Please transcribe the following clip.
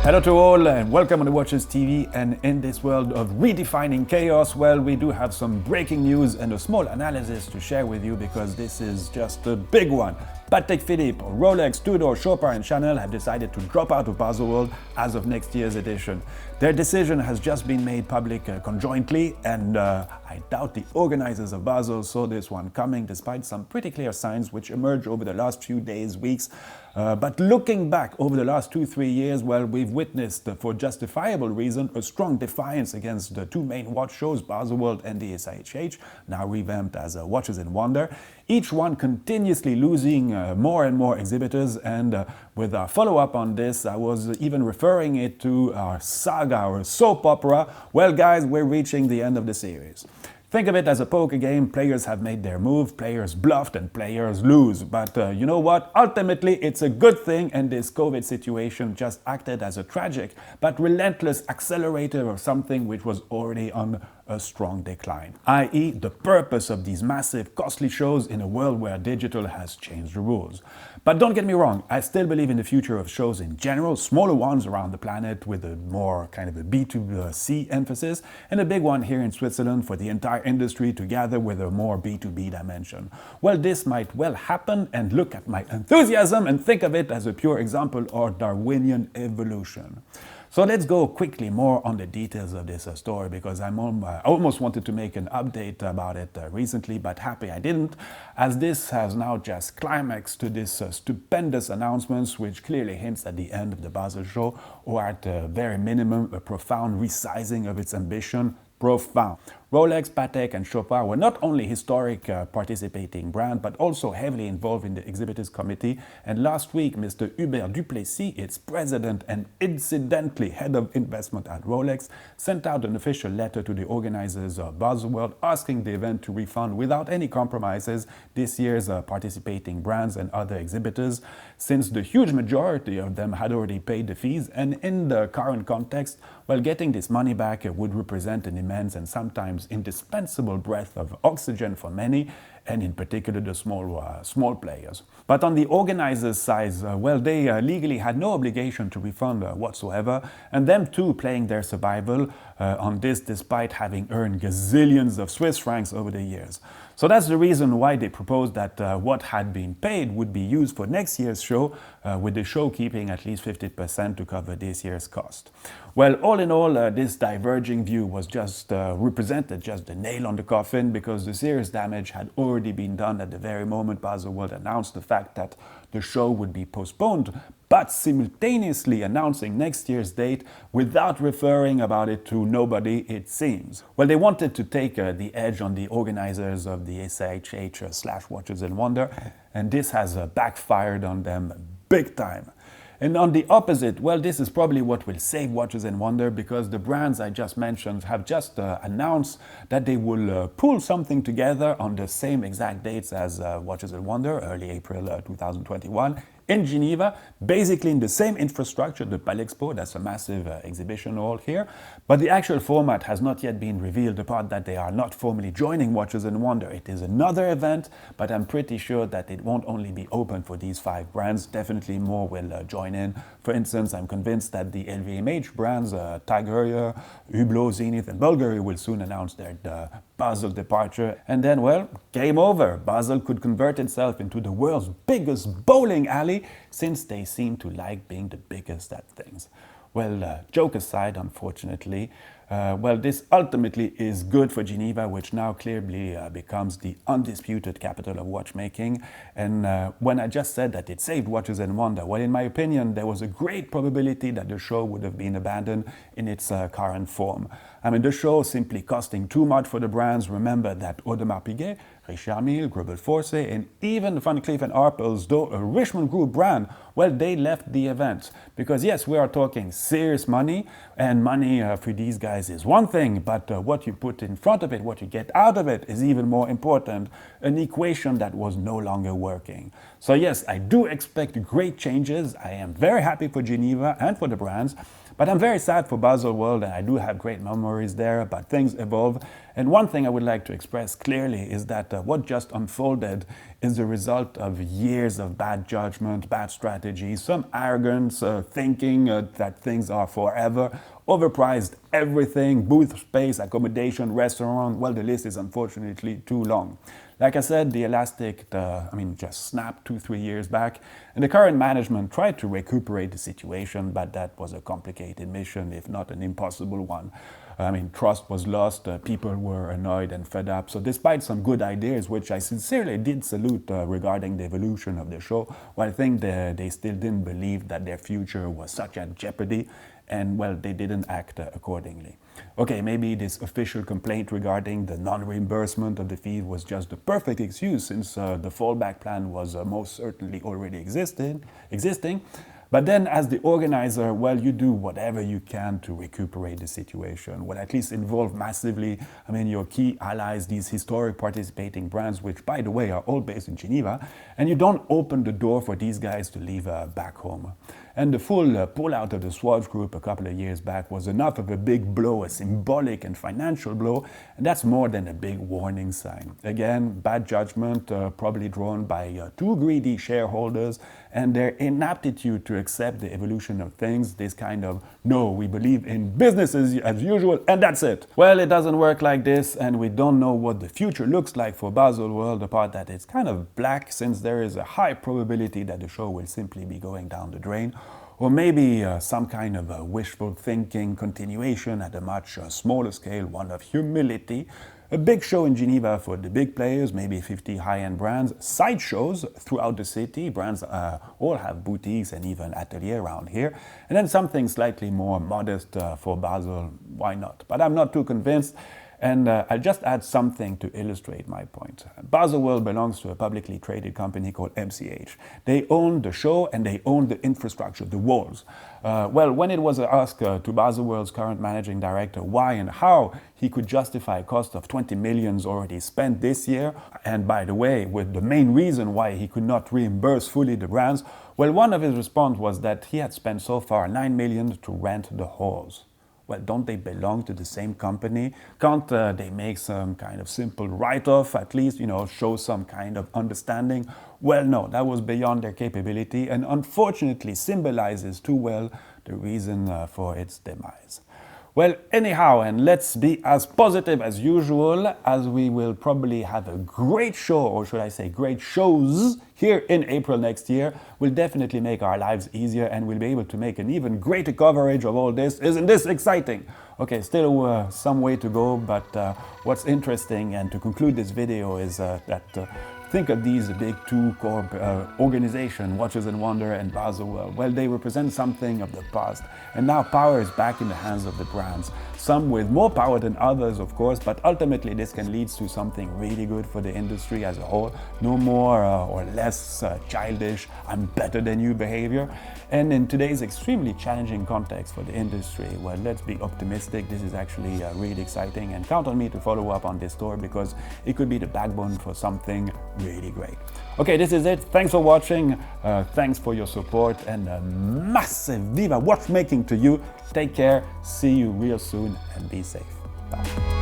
Hello to all and welcome on the Watchers TV. And in this world of redefining chaos, well, we do have some breaking news and a small analysis to share with you because this is just a big one. Patek Philippe, Rolex, Tudor, Chopard and Chanel have decided to drop out of Baselworld as of next year's edition. Their decision has just been made public conjointly, and I doubt the organizers of Basel saw this one coming despite some pretty clear signs which emerged over the last few days, weeks. But looking back over the last 2-3 years, well, we've witnessed, for justifiable reason, a strong defiance against the two main watch shows, Baselworld and the SIHH, now revamped as Watches and Wonder. Each one continuously losing more and more exhibitors, and with our follow-up on this, I was even referring it to our saga, our soap opera. Well guys, we're reaching the end of the series. Think of it as a poker game. Players have made their move, players bluffed, and players lose. But you know what? Ultimately, it's a good thing, and this COVID situation just acted as a tragic but relentless accelerator of something which was already on a strong decline, i.e. the purpose of these massive, costly shows in a world where digital has changed the rules. But don't get me wrong, I still believe in the future of shows in general, smaller ones around the planet with a more kind of a B2C emphasis, and a big one here in Switzerland for the entire industry together with a more B2B dimension. Well, this might well happen, and look at my enthusiasm and think of it as a pure example of Darwinian evolution. So let's go quickly more on the details of this story, because I almost wanted to make an update about it recently, but happy I didn't, as this has now just climaxed to this stupendous announcements, which clearly hints at the end of the Basel show, or at the very minimum a profound resizing of its ambition. Profound. Rolex, Patek and Chopard were not only historic participating brands, but also heavily involved in the exhibitors committee. And last week, Mr. Hubert Duplessis, its president and incidentally head of investment at Rolex, sent out an official letter to the organizers of Baselworld asking the event to refund without any compromises this year's participating brands and other exhibitors, since the huge majority of them had already paid the fees. And in the current context, well, getting this money back would represent an immense and sometimes indispensable breath of oxygen for many, and in particular the small players. But on the organizers' side, well, they legally had no obligation to refund whatsoever, and them too playing their survival on this despite having earned gazillions of Swiss francs over the years. So that's the reason why they proposed that what had been paid would be used for next year's show, with the show keeping at least 50% to cover this year's cost. Well, all in all, this diverging view was just represented just the nail on the coffin, because the serious damage had already been done at the very moment Baselworld announced the fact that the show would be postponed, but simultaneously announcing next year's date without referring about it to nobody, it seems. Well, they wanted to take the edge on the organizers of the SIHH / Watches and Wonder, and this has backfired on them big time. And on the opposite, well, this is probably what will save Watches and Wonder, because the brands I just mentioned have just announced that they will pull something together on the same exact dates as Watches and Wonder, early April 2021, in Geneva, basically in the same infrastructure, the Palexpo, that's a massive exhibition hall here. But the actual format has not yet been revealed, apart that they are not formally joining Watches and Wonder. It is another event, but I'm pretty sure that it won't only be open for these 5 brands. Definitely more will join in. For instance, I'm convinced that the LVMH brands, TAG Heuer, Hublot, Zenith and Bulgari will soon announce their Basel departure. And then, well, game over. Basel could convert itself into the world's biggest bowling alley, since they seem to like being the biggest at things. Well, joke aside, unfortunately, well, this ultimately is good for Geneva, which now clearly becomes the undisputed capital of watchmaking. And when I just said that it saved Watches and Wonder, well, in my opinion, there was a great probability that the show would have been abandoned in its current form. I mean, the show simply costing too much for the brands. Remember that Audemars Piguet, Richard Mille, Greubel Forsey, and even Van Cleef & Arpels, though a Richemont Group brand, well, they left the event. Because yes, we are talking serious money, and money for these guys is one thing, but what you put in front of it, what you get out of it, is even more important. An equation that was no longer working. So yes, I do expect great changes. I am very happy for Geneva and for the brands, But I'm very sad for Baselworld, and I do have great memories there, but things evolve. And one thing I would like to express clearly is that what just unfolded is the result of years of bad judgment, bad strategy, some arrogance, thinking that things are forever, overpriced everything, booth space, accommodation, restaurant. Well, the list is unfortunately too long. Like I said, the elastic, just snapped 2-3 years back, and the current management tried to recuperate the situation, but that was a complicated mission, if not an impossible one. Trust was lost, people were annoyed and fed up. So despite some good ideas, which I sincerely did salute regarding the evolution of the show, well, I think they still didn't believe that their future was such at jeopardy, and well, they didn't act accordingly. Okay, maybe this official complaint regarding the non-reimbursement of the fee was just the perfect excuse, since the fallback plan was most certainly already existing. But then as the organizer, well, you do whatever you can to recuperate the situation. Well, at least involve massively, your key allies, these historic participating brands, which, by the way, are all based in Geneva, and you don't open the door for these guys to leave back home. And the full pullout of the Swatch Group a couple of years back was enough of a big blow, a symbolic and financial blow, and that's more than a big warning sign. Again, bad judgment, probably drawn by too greedy shareholders, and their inaptitude to accept the evolution of things, this kind of, no, we believe in business as usual, and that's it. Well, it doesn't work like this, and we don't know what the future looks like for Baselworld, apart that it's kind of black, since there is a high probability that the show will simply be going down the drain, or maybe some kind of a wishful thinking continuation at a much smaller scale, one of humility. A big show in Geneva for the big players, maybe 50 high-end brands, side shows throughout the city, brands all have boutiques and even ateliers around here, and then something slightly more modest for Basel, why not? But I'm not too convinced. And I'll just add something to illustrate my point. Baselworld belongs to a publicly traded company called MCH. They own the show and they own the infrastructure, the walls. When it was asked to Baselworld's current managing director why and how he could justify a cost of 20 million already spent this year, and by the way, with the main reason why he could not reimburse fully the brands, well, one of his response was that he had spent so far 9 million to rent the halls. Well, don't they belong to the same company? Can't they make some kind of simple write-off, at least, show some kind of understanding? Well, no, that was beyond their capability, and unfortunately symbolizes too well the reason for its demise. Well, anyhow, and let's be as positive as usual, as we will probably have a great show, or should I say great shows, here in April next year. Will definitely make our lives easier, and we'll be able to make an even greater coverage of all this. Isn't this exciting? Okay, still some way to go, but what's interesting, and to conclude this video, is that think of these big two core organizations, Watches and Wonder and Baselworld. Well, they represent something of the past, and now power is back in the hands of the brands. Some with more power than others, of course, but ultimately this can lead to something really good for the industry as a whole. No more or less childish, I'm better than you behavior. And in today's extremely challenging context for the industry, well, let's be optimistic. This is actually really exciting, and count on me to follow up on this story, because it could be the backbone for something really great. Okay, this is it. Thanks for watching. Thanks for your support, and a massive Viva Watchmaking to you. Take care. See you real soon, and be safe. Bye.